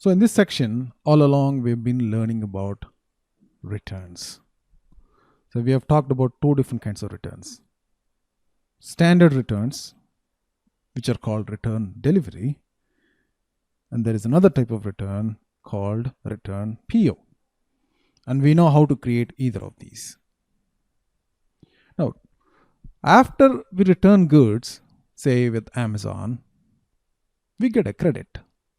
So in this section, all along we've been learning about returns. So we have talked about two different kinds of returns. Standard returns, which are called return delivery, and there is another type of return called return PO. And we know how to create either of these. Now, after we return goods, say with Amazon, we get a credit,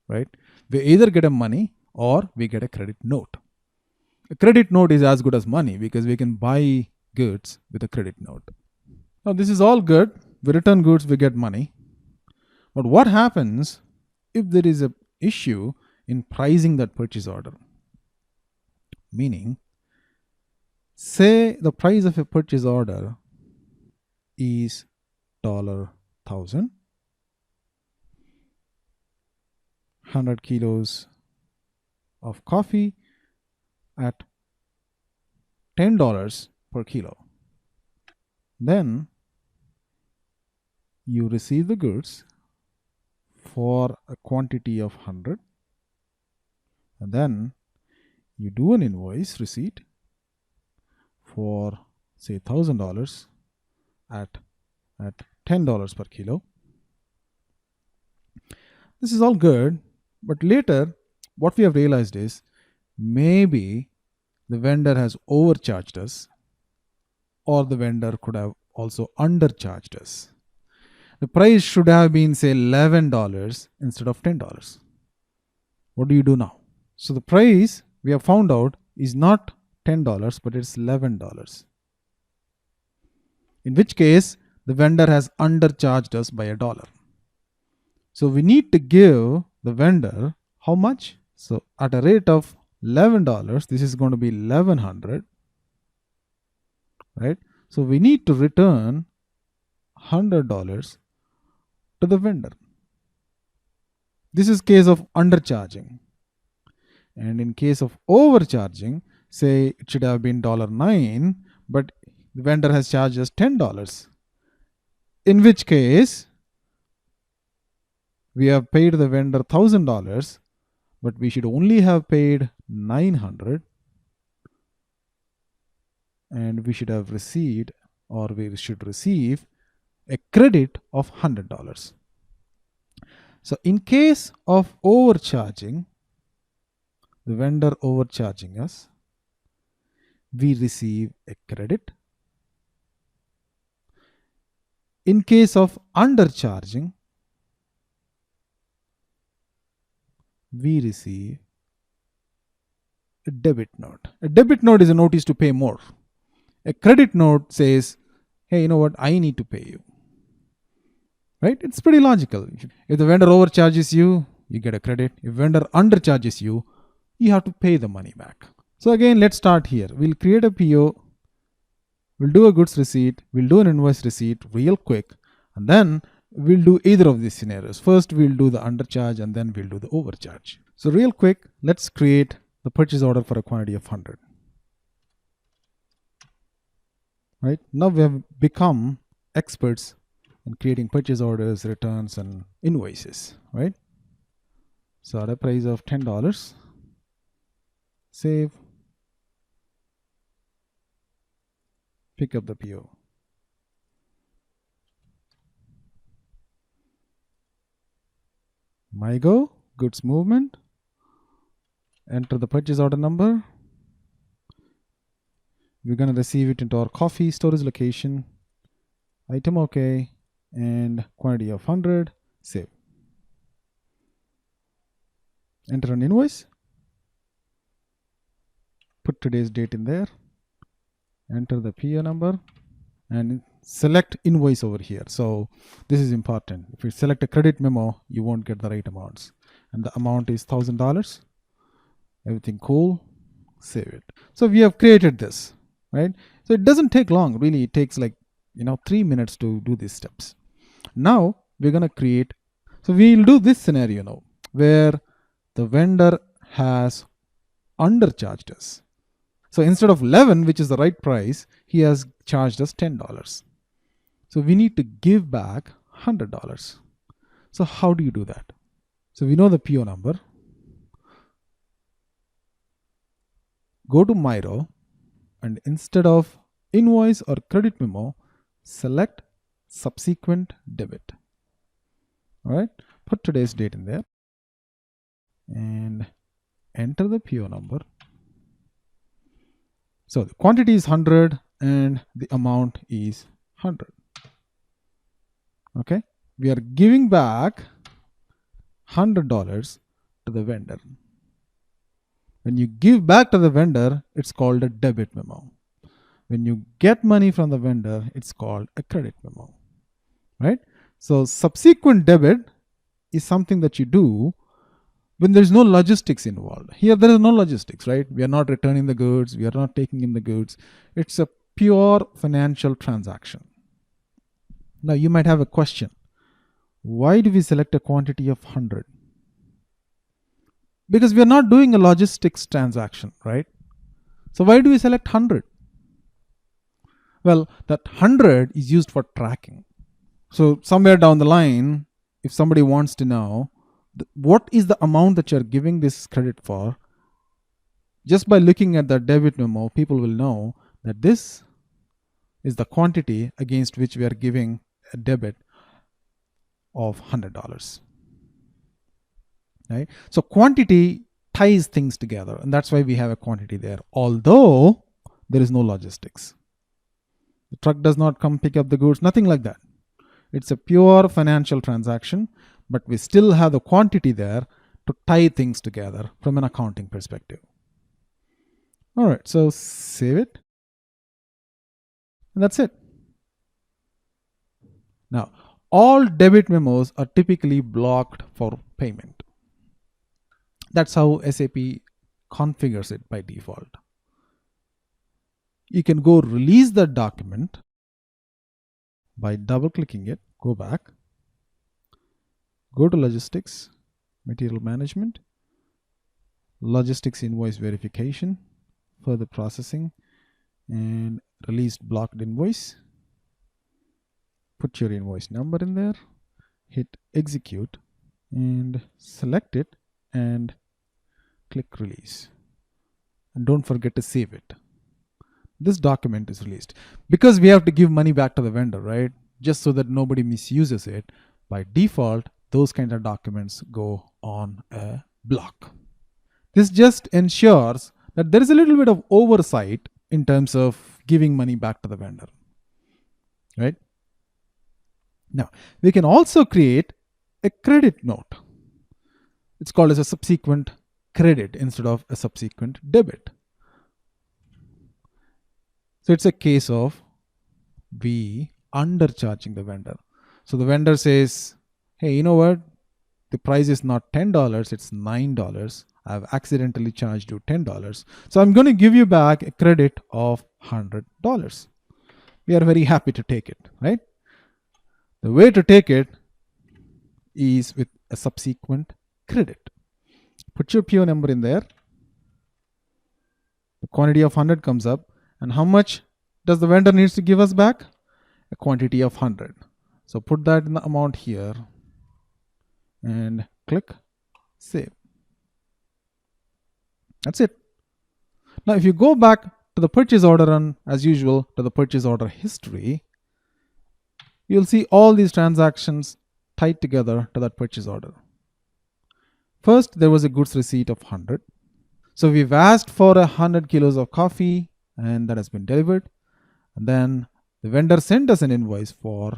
right? We either get a money or we get a credit note. A credit note is as good as money because we can buy goods with a credit note. Now, this is all good. We return goods, we get money. But what happens if there is an issue in pricing that purchase order? Meaning, say the price of a purchase order is $1,000, 100 kilos of coffee at $10 per kilo. Then you receive the goods for a quantity of 100, and then you do an invoice receipt for say $1,000 at $10 per kilo. This is all good, but later what we have realized is maybe the vendor has overcharged us, or the vendor could have also undercharged us. The price should have been say $11 instead of $10. What do you do now? So the price we have found out is not $10, but it's $11. In which case the vendor has undercharged us by $1. So we need to give the vendor how much? So at a rate of $11, this is going to be $1,100, right? So we need to return $100 to the vendor. This is case of undercharging. And in case of overcharging, say it should have been $9, but the vendor has charged us $10. In which case, we have paid the vendor $1,000, but we should only have paid $900, and we should have received, or we should receive, a credit of $100. So in case of overcharging, the vendor overcharging us, we receive a credit. In case of undercharging, we receive a debit note. A debit note is a notice to pay more. A credit note says, hey, you know what, I need to pay you. Right? It's pretty logical. If the vendor overcharges you, you get a credit. If vendor undercharges you, you have to pay the money back. So again, let's start here. We'll create a PO. We'll do a goods receipt. We'll do an invoice receipt real quick. And then we'll do either of these scenarios. First, we'll do the undercharge, and then we'll do the overcharge. So real quick, let's create the purchase order for a quantity of 100. Right? Now we have become experts in creating purchase orders, returns, and invoices. Right? So at a price of $10, save, pick up the PO. MyGo, goods movement, enter the purchase order number. We're going to receive it into our coffee storage location. Item OK, and quantity of 100, save. Enter an invoice. Put today's date in there. Enter the PO number and select invoice over here. So this is important. If you select a credit memo, you won't get the right amounts. And the amount is $1,000. Everything cool. Save it. So we have created this, right? So it doesn't take long. Really, it takes like 3 minutes to do these steps. Now we're going to create. So we'll do this scenario now where the vendor has undercharged us. So instead of 11, which is the right price, he has charged us $10. So we need to give back $100. So how do you do that? So we know the PO number. go to Miro, and instead of invoice or credit memo, select subsequent debit. All right, put today's date in there and enter the PO number. So the quantity is 100 and the amount is 100. Okay, we are giving back $100 to the vendor. When you give back to the vendor, it's called a debit memo. When you get money from the vendor, it's called a credit memo, right? So subsequent debit is something that you do when there's no logistics involved. Here there is no logistics, right? We are not returning the goods, we are not taking in the goods. It's a pure financial transaction. Now you might have a question. Why do we select a quantity of 100? Because we are not doing a logistics transaction, right? So why do we select 100? Well, that 100 is used for tracking. So somewhere down the line, if somebody wants to know what is the amount that you're giving this credit for, just by looking at the debit memo, people will know that this is the quantity against which we are giving a debit of $100. Right? So quantity ties things together, and that's why we have a quantity there, although there is no logistics. The truck does not come pick up the goods, nothing like that. It's a pure financial transaction, but we still have the quantity there to tie things together from an accounting perspective. All right, so save it. And that's it. Now, all debit memos are typically blocked for payment. That's how SAP configures it by default. You can go release the document by double clicking it, go back, go to logistics, material management, logistics invoice verification, further processing, and released blocked invoice. Put your invoice number in there, hit execute, and select it and click release. And don't forget to save it. This document is released. Because we have to give money back to the vendor, right? Just so that nobody misuses it, by default, those kinds of documents go on a block. This just ensures that there is a little bit of oversight in terms of giving money back to the vendor, right? Now, we can also create a credit note. It's called as a subsequent credit instead of a subsequent debit. So it's a case of we undercharging the vendor. So the vendor says, hey, you know what? The price is not $10, it's $9. I've accidentally charged you $10. So I'm going to give you back a credit of $100. We are very happy to take it, right? The way to take it is with a subsequent credit. Put your PO number in there. The quantity of 100 comes up. And how much does the vendor needs to give us back? A quantity of 100. So put that in the amount here and click save. That's it. Now, if you go back to the purchase order and as usual to the purchase order history, you'll see all these transactions tied together to that purchase order. First, there was a goods receipt of 100. So we've asked for 100 kilos of coffee and that has been delivered. And then the vendor sent us an invoice for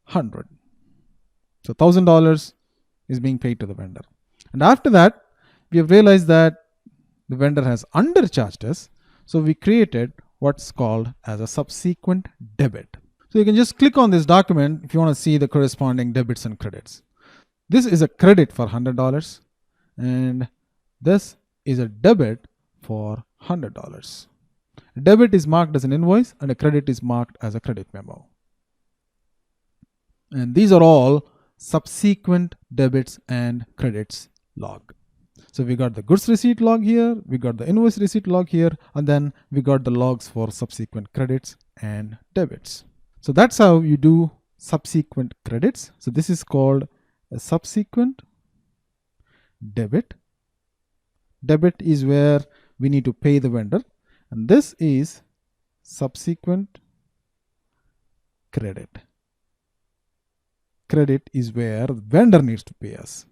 100. So $1,000 is being paid to the vendor. And after that, we have realized that the vendor has undercharged us. So we created what's called as a subsequent debit. So you can just click on this document if you want to see the corresponding debits and credits. This is a credit for $100 and this is a debit for $100. A debit is marked as an invoice and a credit is marked as a credit memo. And these are all subsequent debits and credits log. So we got the goods receipt log here, we got the invoice receipt log here, and then we got the logs for subsequent credits and debits. So that's how you do subsequent credits. So this is called a subsequent debit. Debit is where we need to pay the vendor, and this is subsequent credit. Credit is where the vendor needs to pay us.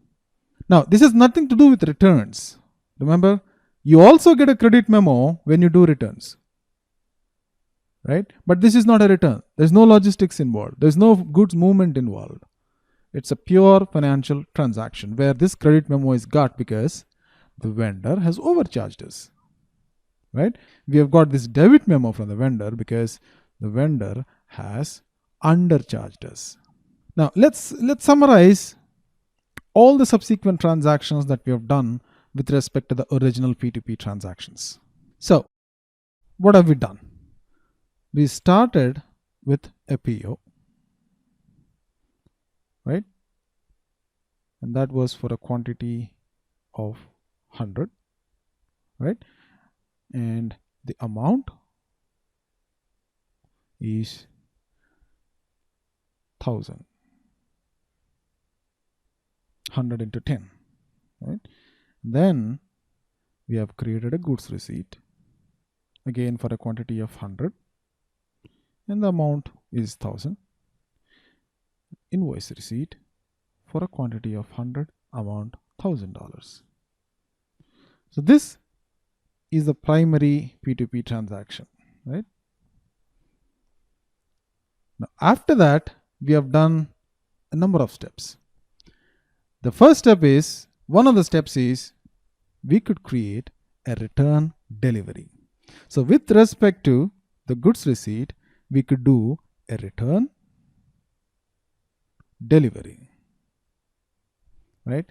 Now, this has nothing to do with returns. Remember, you also get a credit memo when you do returns, right? But this is not a return. There's no logistics involved. There's no goods movement involved. It's a pure financial transaction where this credit memo is got because the vendor has overcharged us, right? We have got this debit memo from the vendor because the vendor has undercharged us. Now, let's summarize all the subsequent transactions that we have done with respect to the original P2P transactions. So, what have we done? We started with a PO, right? And that was for a quantity of 100, right? And the amount is 1000. 100 into 10, right? Then we have created a goods receipt again for a quantity of 100 and the amount is 1000. Invoice receipt for a quantity of 100, amount $1000. So this is the primary P2P transaction, right? Now after that, we have done a number of steps. The first step is, one of the steps is we could create a return delivery. So with respect to the goods receipt, we could do a return delivery, right?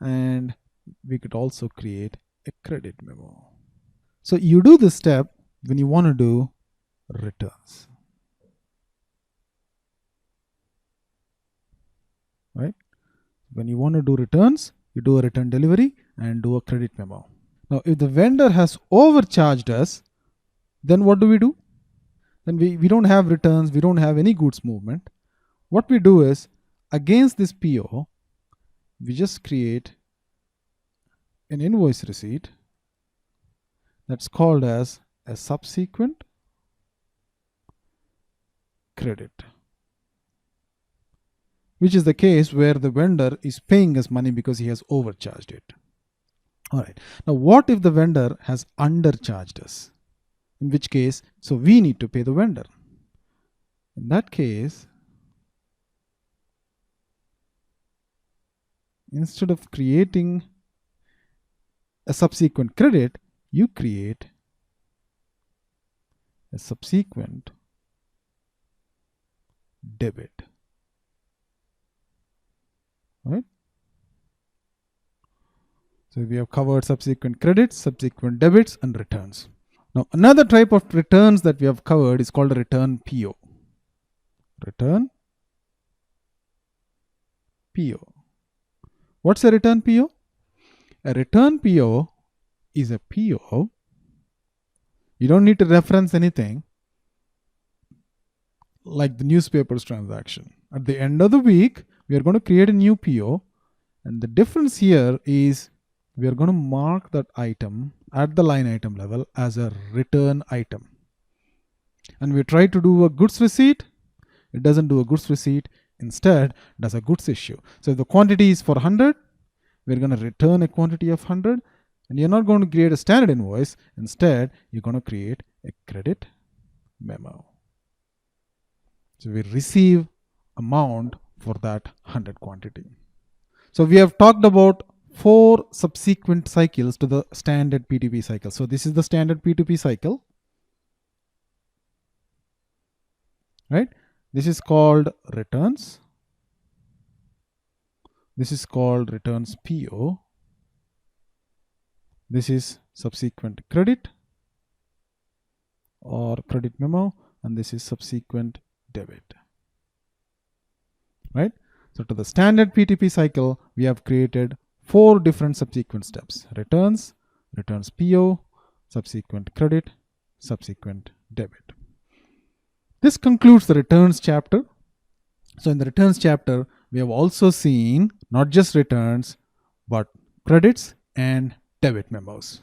And we could also create a credit memo. So you do this step when you want to do returns, right? When you want to do returns, you do a return delivery and do a credit memo. Now, if the vendor has overcharged us, then what do? Then we don't have returns, we don't have any goods movement. What we do is, against this PO, we just create an invoice receipt that's called as a subsequent credit, which is the case where the vendor is paying us money because he has overcharged it. All right. Now, what if the vendor has undercharged us? In which case, so we need to pay the vendor. In that case, instead of creating a subsequent credit, you create a subsequent debit. Right? So we have covered subsequent credits, subsequent debits, and returns. Now, another type of returns that we have covered is called a return PO. Return PO. What's a return PO? A return PO is a PO. You don't need to reference anything like the newspapers transaction. At the end of the week, we are going to create a new PO, and the difference here is we are going to mark that item at the line item level as a return item. And we try to do a goods receipt, it doesn't do a goods receipt, instead does a goods issue. So if the quantity is for 100, we're going to return a quantity of 100, and you're not going to create a standard invoice, instead you're going to create a credit memo. So we receive amount for that 100 quantity. So we have talked about 4 subsequent cycles to the standard P2P cycle. So this is the standard P2P cycle, right? This is called returns. This is called returns PO. This is subsequent credit or credit memo, and this is subsequent debit, right? So to the standard P2P cycle, we have created 4 different subsequent steps: returns, returns PO, subsequent credit, subsequent debit. This concludes the returns chapter. So in the returns chapter, we have also seen not just returns, but credits and debit memos.